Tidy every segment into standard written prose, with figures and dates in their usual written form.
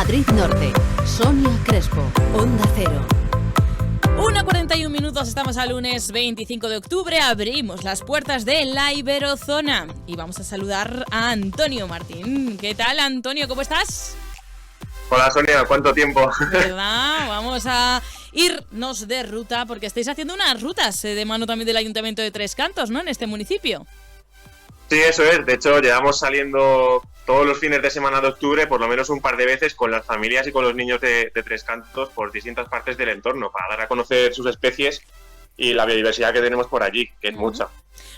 Madrid Norte. Sonia Crespo, Onda Cero. 1:41, estamos al lunes 25 de octubre, abrimos las puertas de la Iberozona y vamos a saludar a Antonio Martín. ¿Qué tal, Antonio? ¿Cómo estás? Hola, Sonia, ¿cuánto tiempo? ¿Verdad? Vamos a irnos de ruta porque estáis haciendo unas rutas de mano también del Ayuntamiento de Tres Cantos, ¿no? En este municipio. Sí, eso es. De hecho, llevamos saliendo todos los fines de semana de octubre, por lo menos un par de veces, con las familias y con los niños de Tres Cantos por distintas partes del entorno, para dar a conocer sus especies y la biodiversidad que tenemos por allí, que es mucha.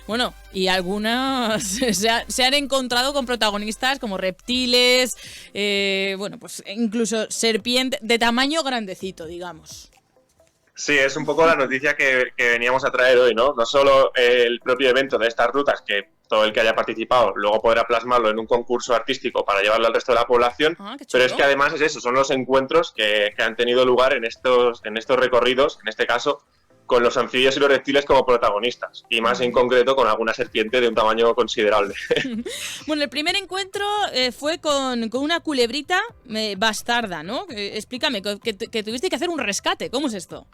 Bueno, y algunas se han encontrado con protagonistas como reptiles, bueno, pues incluso serpiente de tamaño grandecito, digamos. Sí, es un poco la noticia que veníamos a traer hoy, ¿no? No solo el propio evento de estas rutas, que todo el que haya participado luego podrá plasmarlo en un concurso artístico para llevarlo al resto de la población, pero es que además es eso, son los encuentros que han tenido lugar en estos recorridos, en este caso, con los anfibios y los reptiles como protagonistas, y más en concreto con alguna serpiente de un tamaño considerable. Bueno, el primer encuentro fue con una culebrita bastarda, ¿no? Explícame, que tuviste que hacer un rescate, ¿cómo es esto?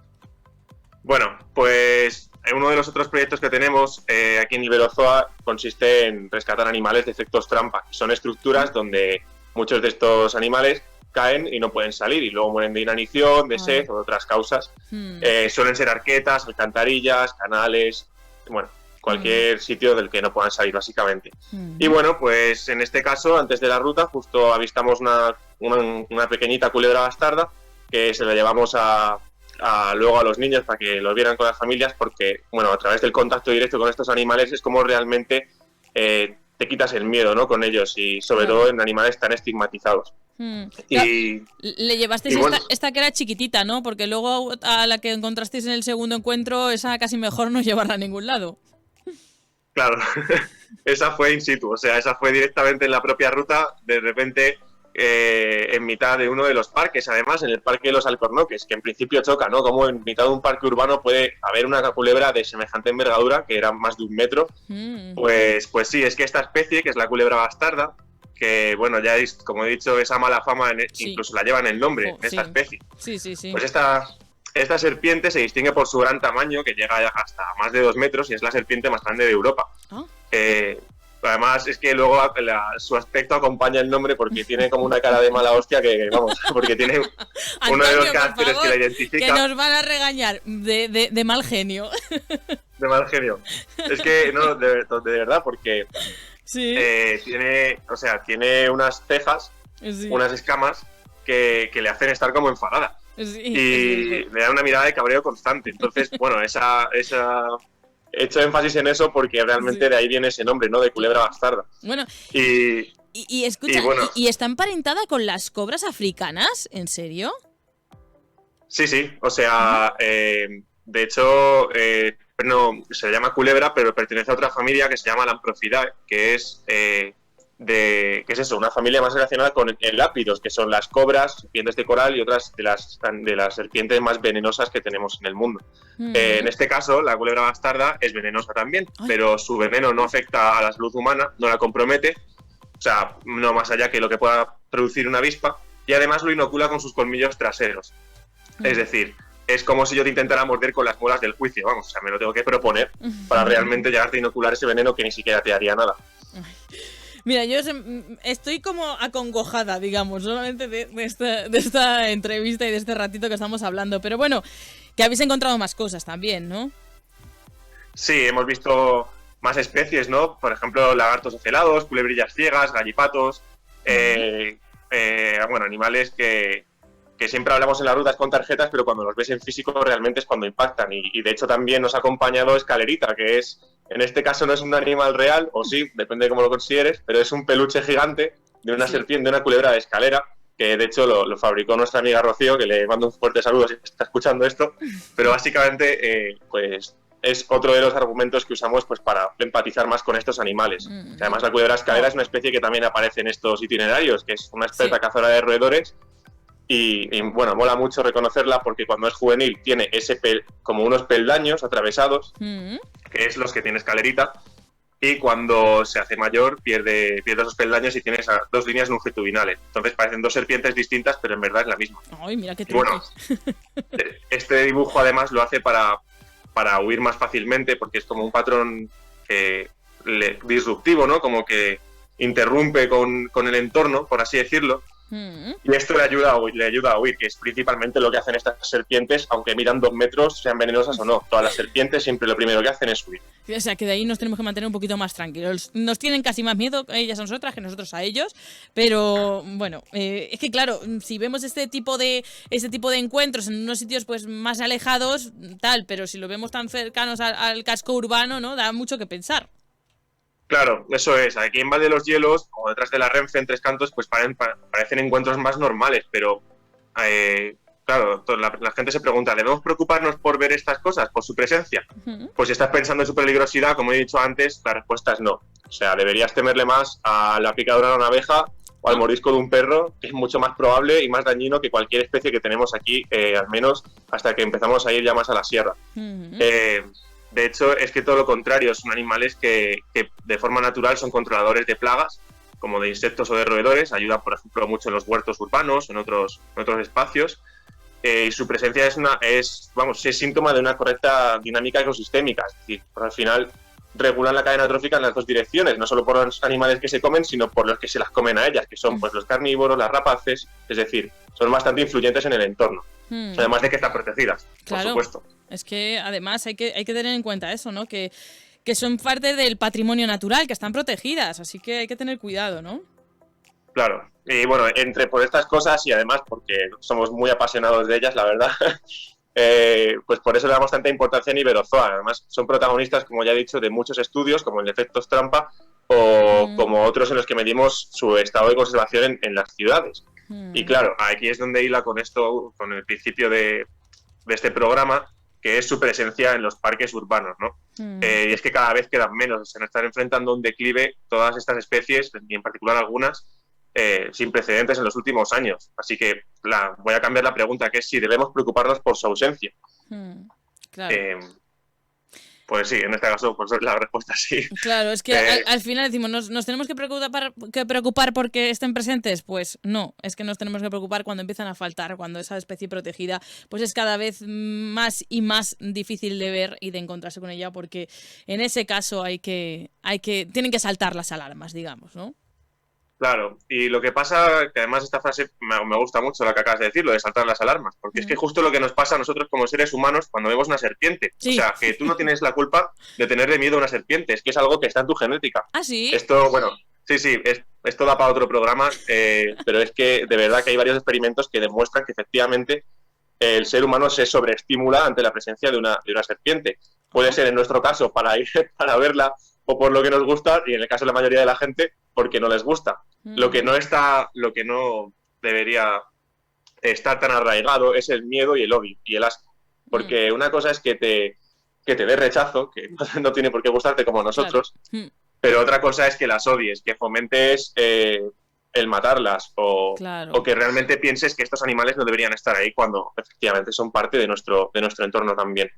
Bueno, pues uno de los otros proyectos que tenemos aquí en Iberozoa consiste en rescatar animales de efectos trampa, que son estructuras donde muchos de estos animales caen y no pueden salir y luego mueren de inanición, de sed o de otras causas. Suelen ser arquetas, alcantarillas, canales, bueno, cualquier sitio del que no puedan salir básicamente. Y bueno, pues en este caso, antes de la ruta, justo avistamos una pequeñita culebra bastarda que se la llevamos luego a los niños para que los vieran con las familias, porque bueno, a través del contacto directo con estos animales es como realmente te quitas el miedo, ¿no? Con ellos, y sobre todo en animales tan estigmatizados. Y le llevasteis esta que era chiquitita, ¿no? Porque luego a la que encontrasteis en el segundo encuentro, esa casi mejor no llevarla a ningún lado. Claro, esa fue in situ, o sea, esa fue directamente en la propia ruta, de repente en mitad de uno de los parques, además en el Parque de los Alcornoques, que en principio choca, ¿no? Como en mitad de un parque urbano puede haber una culebra de semejante envergadura, que era más de 1 metro. Pues sí, es que esta especie, que es la culebra bastarda, que bueno, ya es, como he dicho, esa mala fama, incluso la llevan el nombre de esta especie. Sí. Pues esta serpiente se distingue por su gran tamaño, que llega hasta más de 2 metros, y es la serpiente más grande de Europa. Además, es que luego su aspecto acompaña el nombre, porque tiene como una cara de mala hostia que, vamos, porque tiene uno de los caracteres que la identifica. Que nos van a regañar de mal genio. De mal genio. Es que, no, de verdad, porque tiene unas cejas, unas escamas que le hacen estar como enfadada. Y le da una mirada de cabreo constante. Entonces, bueno, he hecho énfasis en eso porque realmente de ahí viene ese nombre, ¿no? De culebra bastarda. Bueno, y escucha, ¿y está emparentada con las cobras africanas? ¿En serio? Sí, o sea, de hecho, no, se llama culebra, pero pertenece a otra familia que se llama Lamprofidae, que es una familia más relacionada con el lápidos, que son las cobras, serpientes de coral y otras de las serpientes más venenosas que tenemos en el mundo. En este caso, la culebra bastarda es venenosa también, pero su veneno no afecta a la salud humana, no la compromete, o sea, no más allá que lo que pueda producir una avispa, y además lo inocula con sus colmillos traseros. Es decir, es como si yo te intentara morder con las muelas del juicio, vamos, o sea, me lo tengo que proponer para realmente llegarte a inocular ese veneno que ni siquiera te haría nada. Mira, yo estoy como acongojada, digamos, solamente de esta entrevista y de este ratito que estamos hablando. Pero bueno, que habéis encontrado más cosas también, ¿no? Sí, hemos visto más especies, ¿no? Por ejemplo, lagartos ocelados, culebrillas ciegas, gallipatos, bueno, animales que siempre hablamos en las rutas con tarjetas, pero cuando los ves en físico realmente es cuando impactan. Y de hecho también nos ha acompañado Escalerita, que es, en este caso no es un animal real, o sí, depende de cómo lo consideres, pero es un peluche gigante de una serpiente, de una culebra de escalera, que de hecho lo fabricó nuestra amiga Rocío, que le mando un fuerte saludo si está escuchando esto, pero básicamente pues es otro de los argumentos que usamos pues para empatizar más con estos animales. Además, la culebra escalera es una especie que también aparece en estos itinerarios, que es una experta cazadora de roedores. Y bueno, mola mucho reconocerla porque cuando es juvenil tiene como unos peldaños atravesados, que es los que tiene Escalerita, y cuando se hace mayor pierde esos peldaños y tienes 2 líneas longitudinales. Entonces parecen 2 serpientes distintas, pero en verdad es la misma. Ay, mira qué Bueno, este dibujo además lo hace para huir más fácilmente, porque es como un patrón disruptivo, ¿no? Como que interrumpe con el entorno, por así decirlo. Y esto le ayuda a huir, que es principalmente lo que hacen estas serpientes, aunque midan 2 metros, sean venenosas o no. Todas las serpientes siempre lo primero que hacen es huir. O sea, que de ahí nos tenemos que mantener un poquito más tranquilos. Nos tienen casi más miedo ellas a nosotras que nosotros a ellos, pero bueno, es que claro, si vemos este tipo de encuentros en unos sitios pues más alejados, tal, pero si lo vemos tan cercanos al casco urbano, ¿no? Da mucho que pensar. Claro, eso es. Aquí en Val de los Hielos, o detrás de la Renfe, en Tres Cantos, pues parecen encuentros más normales, pero claro, la gente se pregunta, ¿debemos preocuparnos por ver estas cosas, por su presencia? Pues si estás pensando en su peligrosidad, como he dicho antes, la respuesta es no. O sea, deberías temerle más a la picadura de una abeja o al mordisco de un perro, que es mucho más probable y más dañino que cualquier especie que tenemos aquí, al menos hasta que empezamos a ir ya más a la sierra. De hecho, es que todo lo contrario, son animales que de forma natural son controladores de plagas, como de insectos o de roedores, ayudan, por ejemplo, mucho en los huertos urbanos, en otros espacios, y su presencia es síntoma de una correcta dinámica ecosistémica, es decir, al final regulan la cadena trófica en las 2 direcciones, no solo por los animales que se comen, sino por los que se las comen a ellas, que son pues los carnívoros, las rapaces, es decir, son bastante influyentes en el entorno, además de que están protegidas, claro, por supuesto. Es que además hay que tener en cuenta eso, ¿no? Que son parte del patrimonio natural, que están protegidas, así que hay que tener cuidado, ¿no? Claro, y bueno, por estas cosas y además porque somos muy apasionados de ellas, la verdad, pues por eso le damos tanta importancia en Iberozoa. Además, son protagonistas, como ya he dicho, de muchos estudios, como el de efectos trampa o como otros en los que medimos su estado de conservación en las ciudades. Y claro, aquí es donde hila con esto, con el principio de este programa, que es su presencia en los parques urbanos, ¿no? Y es que cada vez quedan menos, se nos están enfrentando a un declive todas estas especies, y en particular algunas, sin precedentes en los últimos años. Así que voy a cambiar la pregunta, que es si debemos preocuparnos por su ausencia. Claro. Pues sí, en este caso pues la respuesta es sí. Claro, es que al final decimos, ¿nos tenemos que preocupar porque estén presentes? Pues no, es que nos tenemos que preocupar cuando empiezan a faltar, cuando esa especie protegida pues es cada vez más y más difícil de ver y de encontrarse con ella, porque en ese caso tienen que saltar las alarmas, digamos, ¿no? Claro, y lo que pasa, que además esta frase me gusta mucho la que acabas de decir, lo de saltar las alarmas, porque es que justo lo que nos pasa a nosotros como seres humanos cuando vemos una serpiente. Sí. O sea, que tú no tienes la culpa de tenerle miedo a una serpiente, es que es algo que está en tu genética. ¿Ah, sí? Esto, bueno, sí, esto da para otro programa, pero es que de verdad que hay varios experimentos que demuestran que efectivamente el ser humano se sobreestimula ante la presencia de una serpiente. Puede ser en nuestro caso para ir para verla o por lo que nos gusta, y en el caso de la mayoría de la gente porque no les gusta. Lo que no debería estar tan arraigado es el miedo y el odio y el asco. Porque una cosa es que te dé rechazo, que no tiene por qué gustarte como a nosotros, claro. Pero otra cosa es que las odies, que fomentes el matarlas o que realmente pienses que estos animales no deberían estar ahí cuando efectivamente son parte de nuestro entorno también.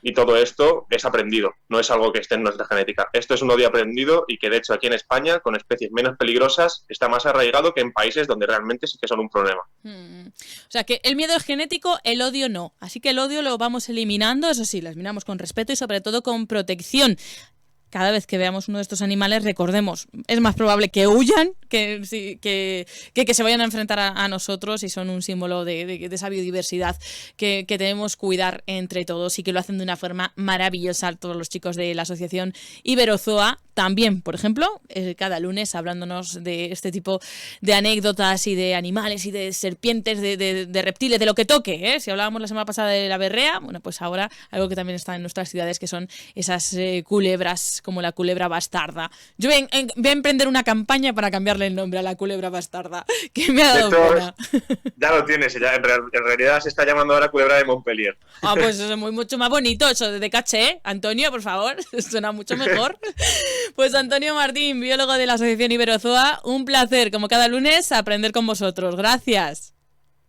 Y todo esto es aprendido, no es algo que esté en nuestra genética. Esto es un odio aprendido y que de hecho aquí en España, con especies menos peligrosas, está más arraigado que en países donde realmente sí que son un problema. O sea que el miedo es genético, el odio no. Así que el odio lo vamos eliminando, eso sí, lo eliminamos con respeto y sobre todo con protección. Cada vez que veamos uno de estos animales, recordemos, es más probable que huyan que se vayan a enfrentar a nosotros, y son un símbolo de esa biodiversidad que debemos cuidar entre todos y que lo hacen de una forma maravillosa todos los chicos de la Asociación Iberozoa. También, por ejemplo, cada lunes hablándonos de este tipo de anécdotas y de animales y de serpientes, de reptiles, de lo que toque, ¿eh? Si hablábamos la semana pasada de la berrea, bueno, pues ahora algo que también está en nuestras ciudades, que son esas culebras como la culebra bastarda. Yo voy a emprender una campaña para cambiarle el nombre a la culebra bastarda, que me ha dado pena. Ya lo tienes, ya en realidad se está llamando ahora culebra de Montpellier. Ah, pues eso es mucho más bonito, eso de caché. Antonio, por favor, suena mucho mejor. Pues Antonio Martín, biólogo de la Asociación Iberozoa, un placer, como cada lunes, aprender con vosotros. Gracias.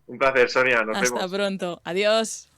Un placer, Sonia, nos vemos. Hasta pronto, adiós.